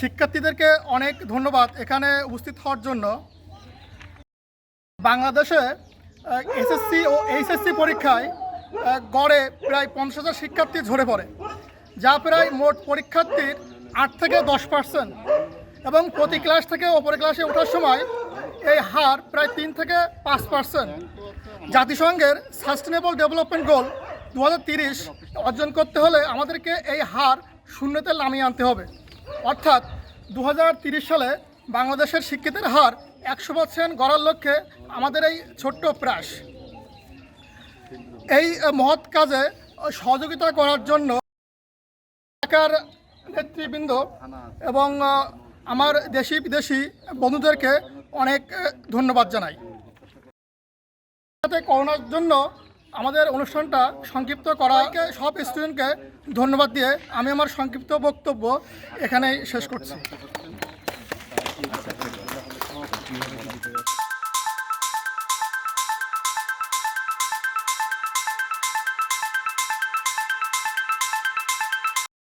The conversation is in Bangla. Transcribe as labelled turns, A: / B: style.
A: শিক্ষার্থীদেরকে অনেক ধন্যবাদ এখানে উপস্থিত হওয়ার জন্য। বাংলাদেশে এসএসসি ও এইচএসসি পরীক্ষায় গড়ে প্রায় 50,000 শিক্ষার্থী ঝরে পড়ে, যা প্রায় মোট পরীক্ষার্থীর 8 থেকে 10%, এবং প্রতি ক্লাস থেকে ওপরের ক্লাসে ওঠার সময় এই হার প্রায় 3 থেকে 5%। জাতিসংঘের সাস্টেনেবল ডেভেলপমেন্ট গোল 2030 অর্জন করতে হলে আমাদেরকে এই হার শূন্যতে নামিয়ে আনতে হবে। অর্থাৎ 2030 সালে বাংলাদেশের শিক্ষিতের হার 100% গড়ার লক্ষ্যে আমাদের এই ছোট্ট প্রয়াস। এই মহৎ কাজে সহযোগিতা করার জন্য এলাকার নেতৃবৃন্দ এবং আমার দেশি বিদেশি বন্ধুদেরকে অনেক ধন্যবাদ জানাই। করোনার জন্য আমাদের অনুষ্ঠানটা সংক্ষিপ্ত করাকে সব স্টুডেন্টকে ধন্যবাদ দিয়ে আমি আমার সংক্ষিপ্ত বক্তব্য এখানেই শেষ করছি।